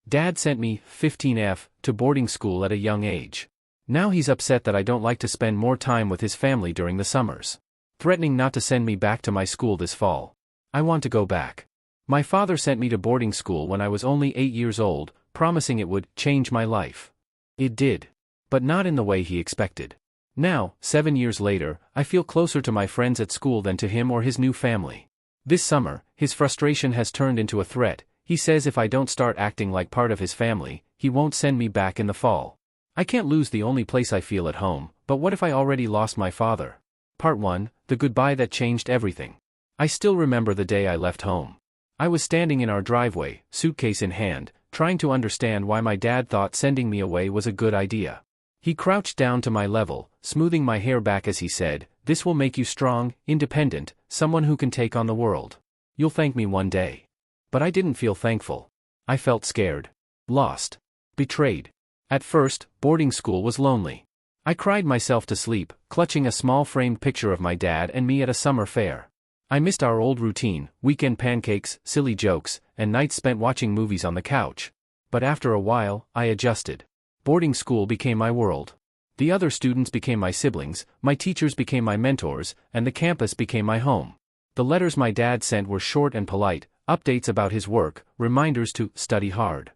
Dad sent me, 15F, to boarding school at a young age. Now he's upset that I don't like to spend more time with his family during the summers. Threatening not to send me back to my school this fall. I want to go back. My father sent me to boarding school when I was only 8 years old, promising it would change my life. It did. But not in the way he expected. Now, 7 years later, I feel closer to my friends at school than to him or his new family. This summer, his frustration has turned into a threat. He says if I don't start acting like part of his family, he won't send me back in the fall. I can't lose the only place I feel at home, but what if I already lost my father? Part 1, the goodbye that changed everything. I still remember the day I left home. I was standing in our driveway, suitcase in hand, trying to understand why my dad thought sending me away was a good idea. He crouched down to my level, smoothing my hair back as he said, "This will make you strong, independent, someone who can take on the world. You'll thank me one day." But I didn't feel thankful. I felt scared. Lost. Betrayed. At first, boarding school was lonely. I cried myself to sleep, clutching a small framed picture of my dad and me at a summer fair. I missed our old routine, weekend pancakes, silly jokes, and nights spent watching movies on the couch. But after a while, I adjusted. Boarding school became my world. The other students became my siblings, my teachers became my mentors, and the campus became my home. The letters my dad sent were short and polite, updates about his work, reminders to study hard.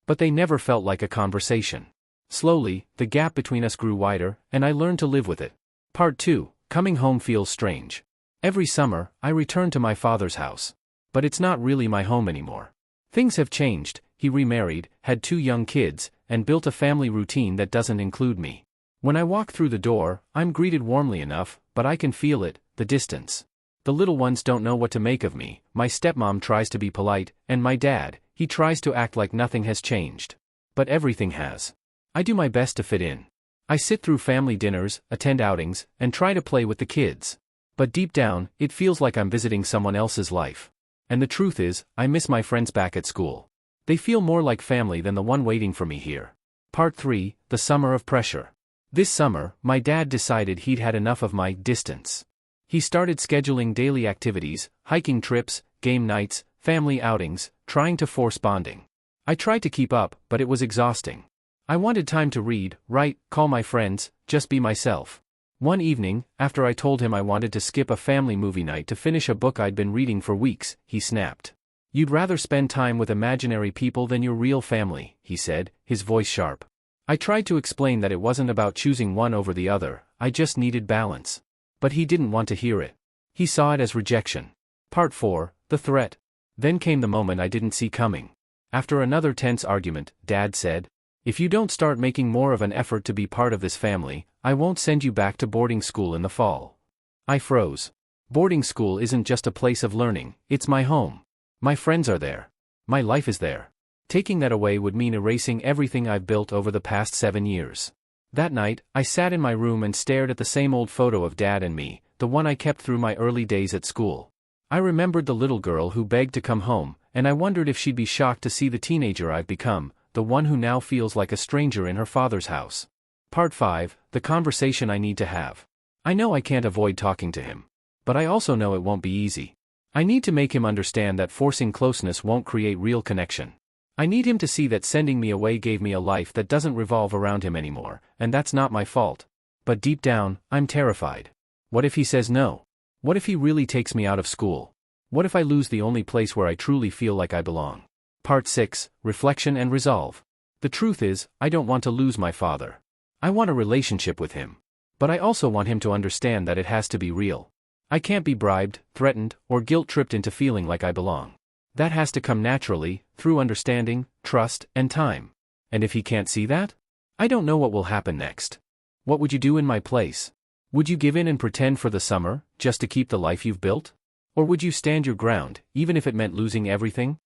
But they never felt like a conversation. Slowly, the gap between us grew wider, and I learned to live with it. Part 2, coming home feels strange. Every summer, I return to my father's house. But it's not really my home anymore. Things have changed. He remarried, had 2 young kids, and built a family routine that doesn't include me. When I walk through the door, I'm greeted warmly enough, but I can feel it, the distance. The little ones don't know what to make of me. My stepmom tries to be polite, and my dad, he tries to act like nothing has changed. But everything has. I do my best to fit in. I sit through family dinners, attend outings, and try to play with the kids. But deep down, it feels like I'm visiting someone else's life. And the truth is, I miss my friends back at school. They feel more like family than the one waiting for me here. Part 3, the summer of pressure. This summer, my dad decided he'd had enough of my distance. He started scheduling daily activities, hiking trips, game nights, family outings, trying to force bonding. I tried to keep up, but it was exhausting. I wanted time to read, write, call my friends, just be myself. One evening, after I told him I wanted to skip a family movie night to finish a book I'd been reading for weeks, he snapped. "You'd rather spend time with imaginary people than your real family," he said, his voice sharp. I tried to explain that it wasn't about choosing one over the other, I just needed balance. But he didn't want to hear it. He saw it as rejection. Part 4, the threat. Then came the moment I didn't see coming. After another tense argument, Dad said, "If you don't start making more of an effort to be part of this family, I won't send you back to boarding school in the fall." I froze. Boarding school isn't just a place of learning, it's my home. My friends are there. My life is there. Taking that away would mean erasing everything I've built over the past 7 years. That night, I sat in my room and stared at the same old photo of Dad and me, the one I kept through my early days at school. I remembered the little girl who begged to come home, and I wondered if she'd be shocked to see the teenager I've become, the one who now feels like a stranger in her father's house. Part 5, the conversation I need to have. I know I can't avoid talking to him. But I also know it won't be easy. I need to make him understand that forcing closeness won't create real connection. I need him to see that sending me away gave me a life that doesn't revolve around him anymore, and that's not my fault. But deep down, I'm terrified. What if he says no? What if he really takes me out of school? What if I lose the only place where I truly feel like I belong? Part 6, reflection and resolve. The truth is, I don't want to lose my father. I want a relationship with him. But I also want him to understand that it has to be real. I can't be bribed, threatened, or guilt-tripped into feeling like I belong. That has to come naturally, through understanding, trust, and time. And if he can't see that? I don't know what will happen next. What would you do in my place? Would you give in and pretend for the summer, just to keep the life you've built? Or would you stand your ground, even if it meant losing everything?